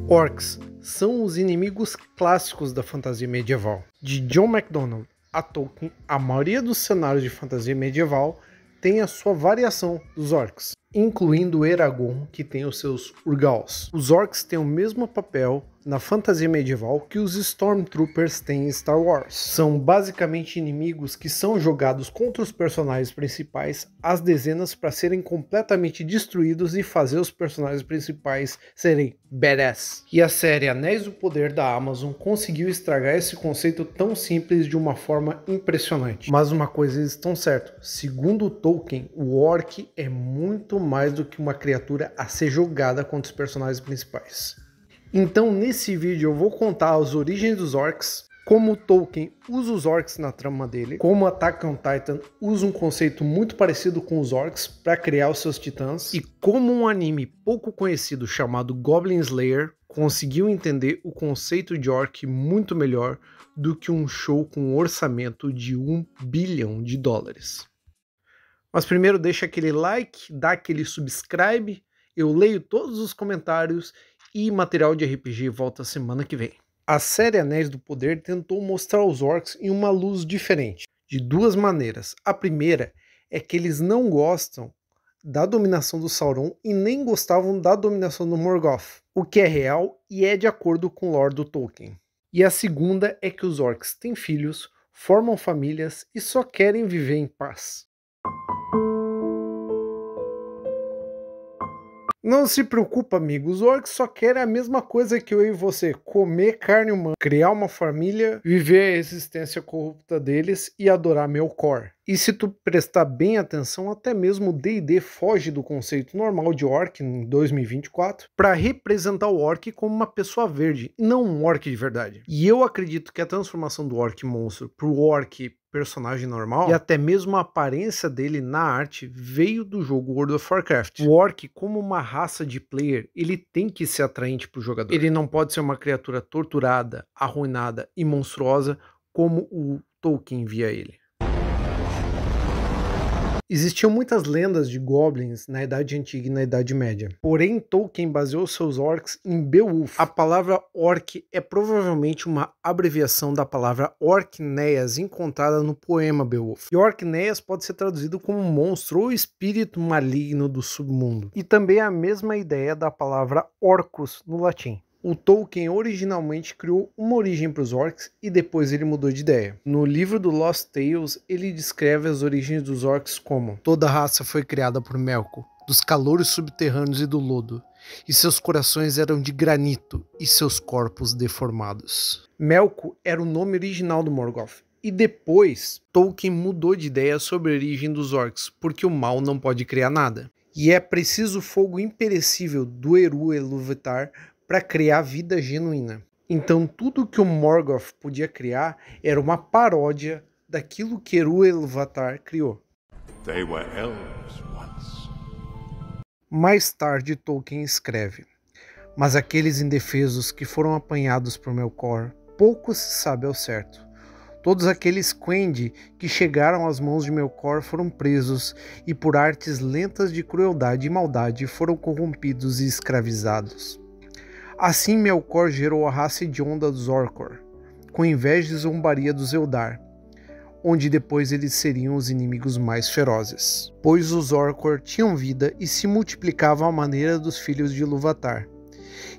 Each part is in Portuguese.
Orcs são os inimigos clássicos da fantasia medieval. De John MacDonald a Tolkien, a maioria dos cenários de fantasia medieval tem a sua variação dos orcs, incluindo Eragon, que tem os seus Urgals. Os orcs têm o mesmo papel na fantasia medieval que os Stormtroopers têm em Star Wars. São basicamente inimigos que são jogados contra os personagens principais às dezenas para serem completamente destruídos e fazer os personagens principais serem badass. E a série Anéis do Poder da Amazon conseguiu estragar esse conceito tão simples de uma forma impressionante. Mas uma coisa eles estão certos: segundo Tolkien, o orc é muito mais do que uma criatura a ser jogada contra os personagens principais. Então nesse vídeo eu vou contar as origens dos orcs, como Tolkien usa os orcs na trama dele, como Attack on Titan usa um conceito muito parecido com os orcs para criar os seus titãs, e como um anime pouco conhecido chamado Goblin Slayer conseguiu entender o conceito de orc muito melhor do que um show com um orçamento de $1 bilhão. Mas primeiro deixa aquele like, dá aquele subscribe, eu leio todos os comentários e material de RPG volta semana que vem. A série Anéis do Poder tentou mostrar os orcs em uma luz diferente, de duas maneiras. A primeira é que eles não gostam da dominação do Sauron e nem gostavam da dominação do Morgoth, o que é real e é de acordo com o lore do Tolkien. E a segunda é que os orcs têm filhos, formam famílias e só querem viver em paz. Não se preocupa, amigo, os orcs só querem a mesma coisa que eu e você: comer carne humana, criar uma família, viver a existência corrupta deles e adorar Melkor. E se tu prestar bem atenção, até mesmo o D&D foge do conceito normal de orc em 2024 para representar o orc como uma pessoa verde, não um orc de verdade. E eu acredito que a transformação do orc monstro pro orc personagem normal, e até mesmo a aparência dele na arte, veio do jogo World of Warcraft. O orc, como uma raça de player, ele tem que ser atraente para o jogador. Ele não pode ser uma criatura torturada, arruinada e monstruosa como o Tolkien via ele. Existiam muitas lendas de goblins na Idade Antiga e na Idade Média. Porém, Tolkien baseou seus orcs em Beowulf. A palavra orc é provavelmente uma abreviação da palavra Orcneias encontrada no poema Beowulf. E Orcneias pode ser traduzido como monstro ou espírito maligno do submundo. E também é a mesma ideia da palavra orcus no latim. O Tolkien originalmente criou uma origem para os orcs e depois ele mudou de ideia. No livro do Lost Tales, ele descreve as origens dos orcs como: toda raça foi criada por Melkor, dos calores subterrâneos e do lodo, e seus corações eram de granito e seus corpos deformados. Melkor era o nome original do Morgoth. E depois, Tolkien mudou de ideia sobre a origem dos orcs, porque o mal não pode criar nada. E é preciso o fogo imperecível do Eru Ilúvatar para criar vida genuína. Então tudo que o Morgoth podia criar era uma paródia daquilo que Eru Ilúvatar criou. They were elves once. Mais tarde Tolkien escreve: mas aqueles indefesos que foram apanhados por Melkor, pouco se sabe ao certo. Todos aqueles Quendi que chegaram às mãos de Melkor foram presos e por artes lentas de crueldade e maldade foram corrompidos e escravizados. Assim Melkor gerou a raça hedionda dos Orcor, com inveja e zombaria dos Eldar, onde depois eles seriam os inimigos mais ferozes. Pois os Orcor tinham vida e se multiplicavam à maneira dos filhos de Ilúvatar.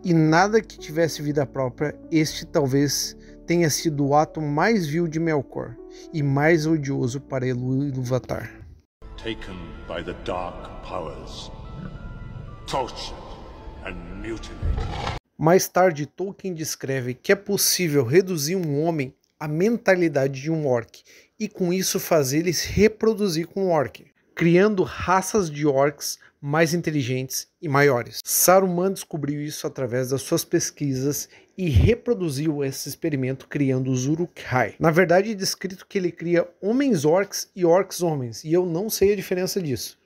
E nada que tivesse vida própria, este talvez tenha sido o ato mais vil de Melkor, e mais odioso para Ilúvatar. Taken by the dark powers, tortured and mutilated. Mais tarde, Tolkien descreve que é possível reduzir um homem à mentalidade de um orc e com isso fazer ele se reproduzir com um orc, criando raças de orcs mais inteligentes e maiores. Saruman descobriu isso através das suas pesquisas e reproduziu esse experimento criando os Uruk-hai. Na verdade é descrito que ele cria homens orcs e orcs homens, e eu não sei a diferença disso.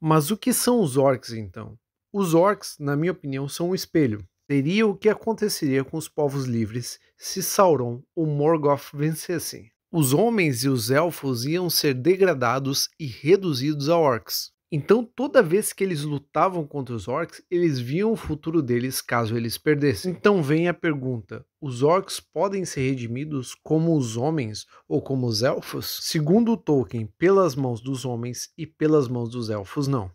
Mas o que são os orcs então? Os orcs, na minha opinião, são um espelho. seria o que aconteceria com os povos livres se Sauron ou Morgoth vencessem. Os homens e os elfos iam ser degradados e reduzidos a orcs. Então, toda vez que eles lutavam contra os orcs, eles viam o futuro deles caso eles perdessem. Então vem a pergunta: os orcs podem ser redimidos como os homens ou como os elfos? Segundo Tolkien, pelas mãos dos homens e pelas mãos dos elfos, não.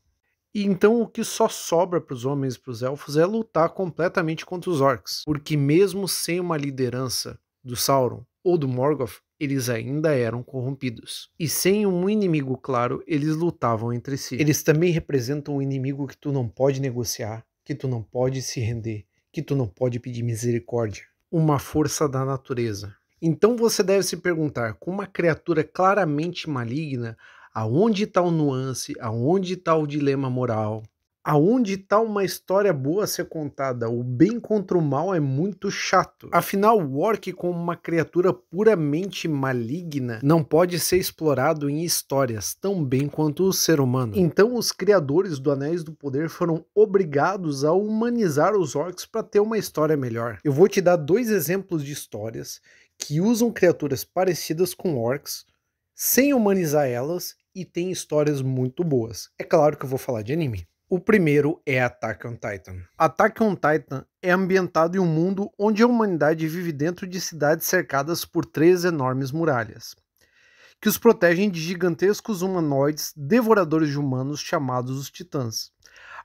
E então o que só sobra para os homens e para os elfos é lutar completamente contra os orcs. Porque mesmo sem uma liderança do Sauron ou do Morgoth, eles ainda eram corrompidos. E sem um inimigo claro, eles lutavam entre si. Eles também representam um inimigo que tu não pode negociar, que tu não pode se render, que tu não pode pedir misericórdia. Uma força da natureza. Então você deve se perguntar, com uma criatura claramente maligna, aonde está o nuance, aonde está o dilema moral? Aonde está uma história boa a ser contada? O bem contra o mal é muito chato. Afinal, o orc como uma criatura puramente maligna não pode ser explorado em histórias tão bem quanto o ser humano. Então os criadores do Anéis do Poder foram obrigados a humanizar os orcs para ter uma história melhor. Eu vou te dar 2 exemplos de histórias que usam criaturas parecidas com orcs, sem humanizar elas, e tem histórias muito boas. É claro que eu vou falar de anime. O primeiro é Attack on Titan. Attack on Titan é ambientado em um mundo onde a humanidade vive dentro de cidades cercadas por 3 enormes muralhas, que os protegem de gigantescos humanoides devoradores de humanos chamados os Titãs.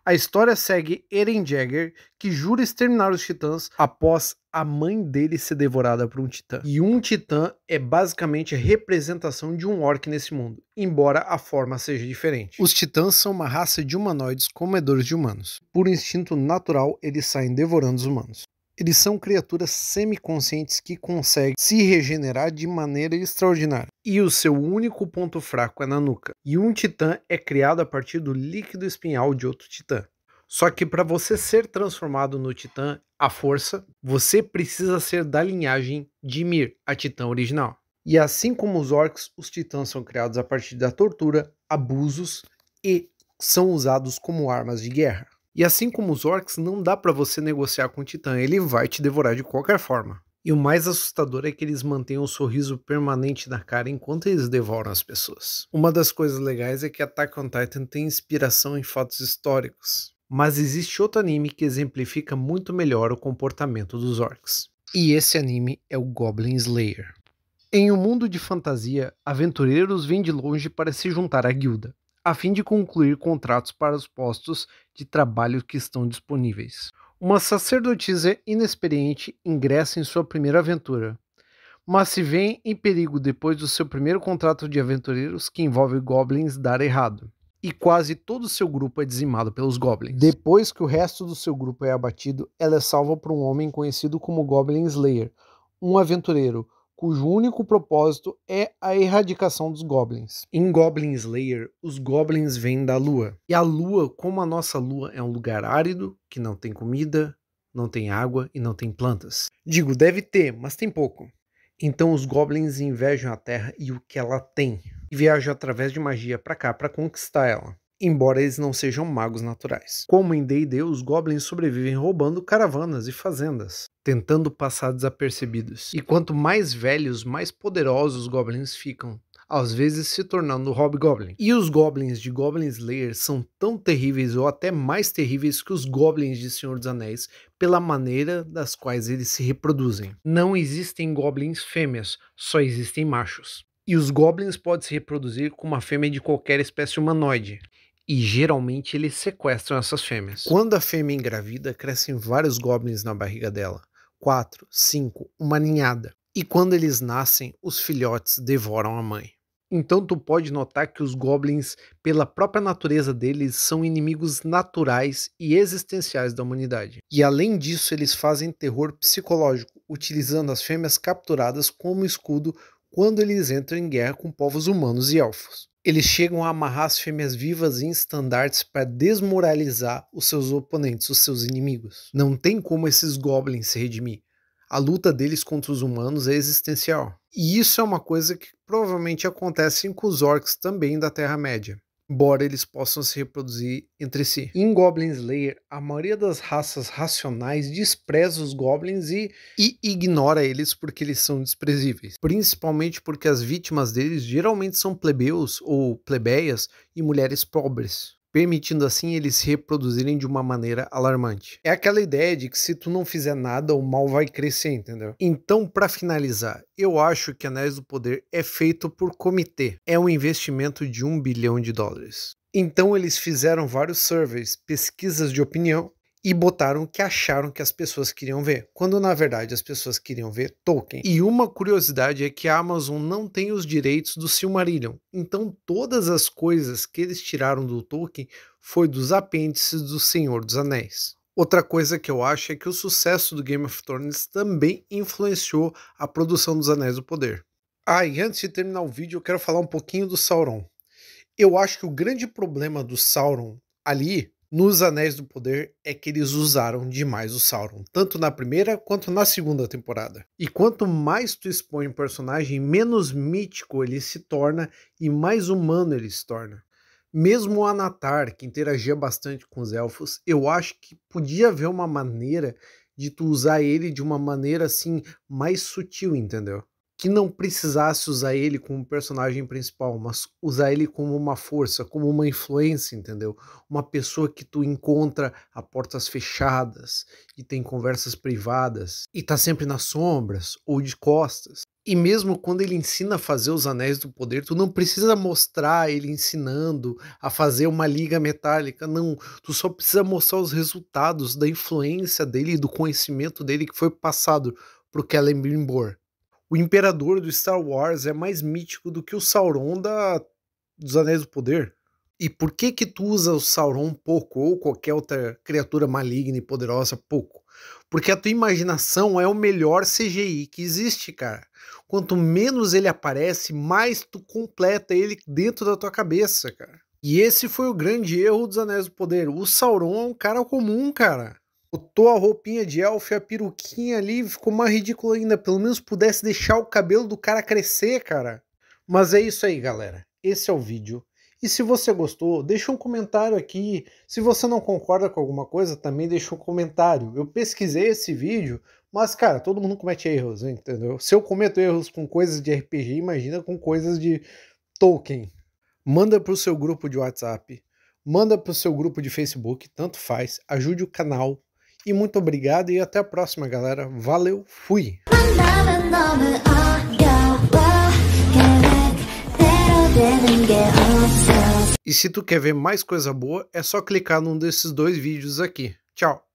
A história segue Eren Jaeger, que jura exterminar os Titãs após a mãe dele ser devorada por um Titã. E um Titã é basicamente a representação de um orc nesse mundo, embora a forma seja diferente. Os Titãs são uma raça de humanoides comedores de humanos. Por instinto natural, eles saem devorando os humanos. Eles são criaturas semiconscientes que conseguem se regenerar de maneira extraordinária. E o seu único ponto fraco é na nuca. E um titã é criado a partir do líquido espinhal de outro titã. Só que para você ser transformado no titã à força, você precisa ser da linhagem de Ymir, a titã original. E assim como os orcs, os titãs são criados a partir da tortura, abusos e são usados como armas de guerra. E assim como os orcs, não dá para você negociar com o titã, ele vai te devorar de qualquer forma. E o mais assustador é que eles mantêm um sorriso permanente na cara enquanto eles devoram as pessoas. Uma das coisas legais é que Attack on Titan tem inspiração em fatos históricos, mas existe outro anime que exemplifica muito melhor o comportamento dos orcs. E esse anime é o Goblin Slayer. Em um mundo de fantasia, aventureiros vêm de longe para se juntar à guilda, a fim de concluir contratos para os postos de trabalho que estão disponíveis. Uma sacerdotisa inexperiente ingressa em sua primeira aventura, mas se vê em perigo depois do seu primeiro contrato de aventureiros que envolve goblins dar errado, e quase todo o seu grupo é dizimado pelos goblins. Depois que o resto do seu grupo é abatido, ela é salva por um homem conhecido como Goblin Slayer, um aventureiro cujo único propósito é a erradicação dos goblins. Em Goblin Slayer, os goblins vêm da lua. E a lua, como a nossa lua, é um lugar árido, que não tem comida, não tem água e não tem plantas. Digo, deve ter, mas tem pouco. Então os goblins invejam a terra e o que ela tem, e viajam através de magia para cá para conquistar ela, embora eles não sejam magos naturais. Como em D&D, os goblins sobrevivem roubando caravanas e fazendas, tentando passar desapercebidos. E quanto mais velhos, mais poderosos os goblins ficam, às vezes se tornando hobgoblin. E os goblins de Goblin Slayer são tão terríveis ou até mais terríveis que os goblins de Senhor dos Anéis pela maneira das quais eles se reproduzem. Não existem goblins fêmeas, só existem machos. E os goblins podem se reproduzir com uma fêmea de qualquer espécie humanoide. E geralmente eles sequestram essas fêmeas. Quando a fêmea engravida, crescem vários goblins na barriga dela. 4, 5, uma ninhada. E quando eles nascem, os filhotes devoram a mãe. Então tu pode notar que os goblins, pela própria natureza deles, são inimigos naturais e existenciais da humanidade. E além disso, eles fazem terror psicológico, utilizando as fêmeas capturadas como escudo quando eles entram em guerra com povos humanos e elfos. Eles chegam a amarrar as fêmeas vivas em estandartes para desmoralizar os seus oponentes, os seus inimigos. Não tem como esses goblins se redimir. A luta deles contra os humanos é existencial. E isso é uma coisa que provavelmente acontece com os orcs também da Terra-média. embora eles possam se reproduzir entre si. Em Goblin Slayer, a maioria das raças racionais despreza os goblins e ignora eles porque eles são desprezíveis, principalmente porque as vítimas deles geralmente são plebeus ou plebeias e mulheres pobres, permitindo assim eles se reproduzirem de uma maneira alarmante. É aquela ideia de que se tu não fizer nada, o mal vai crescer, entendeu? Então, para finalizar, eu acho que Anéis do Poder é feito por comitê. É um investimento de $1 bilhão. Então eles fizeram vários surveys, pesquisas de opinião, e botaram o que acharam que as pessoas queriam ver, quando na verdade as pessoas queriam ver Tolkien. E uma curiosidade é que a Amazon não tem os direitos do Silmarillion, então todas as coisas que eles tiraram do Tolkien foi dos apêndices do Senhor dos Anéis. Outra coisa que eu acho é que o sucesso do Game of Thrones também influenciou a produção dos Anéis do Poder. E antes de terminar o vídeo eu quero falar um pouquinho do Sauron. Eu acho que o grande problema do Sauron ali nos Anéis do Poder é que eles usaram demais o Sauron, tanto na primeira quanto na segunda temporada. E quanto mais tu expõe um personagem, menos mítico ele se torna e mais humano ele se torna. Mesmo o Anatar, que interagia bastante com os elfos, eu acho que podia haver uma maneira de tu usar ele de uma maneira assim mais sutil, entendeu? Que não precisasse usar ele como personagem principal, mas usar ele como uma força, como uma influência, entendeu? Uma pessoa que tu encontra a portas fechadas e tem conversas privadas e tá sempre nas sombras ou de costas. E mesmo quando ele ensina a fazer os Anéis do Poder, tu não precisa mostrar ele ensinando a fazer uma liga metálica, não. Tu só precisa mostrar os resultados da influência dele e do conhecimento dele que foi passado pro Celebrimbor. O Imperador do Star Wars é mais mítico do que o Sauron dos Anéis do Poder. E por que que tu usa o Sauron pouco, ou qualquer outra criatura maligna e poderosa pouco? Porque a tua imaginação é o melhor CGI que existe, cara. Quanto menos ele aparece, mais tu completa ele dentro da tua cabeça, cara. E esse foi o grande erro dos Anéis do Poder. O Sauron é um cara comum, cara. Botou a roupinha de elfo e a peruquinha ali, ficou mais ridículo ainda. Pelo menos pudesse deixar o cabelo do cara crescer, cara. Mas é isso aí, galera. Esse é o vídeo. E se você gostou, deixa um comentário aqui. Se você não concorda com alguma coisa, também deixa um comentário. Eu pesquisei esse vídeo, mas, cara, todo mundo comete erros, entendeu? Se eu cometo erros com coisas de RPG, imagina com coisas de Tolkien. Manda pro seu grupo de WhatsApp. Manda pro seu grupo de Facebook, tanto faz. Ajude o canal. E muito obrigado e até a próxima, galera. Valeu, fui! E se tu quer ver mais coisa boa, é só clicar num desses dois vídeos aqui. Tchau!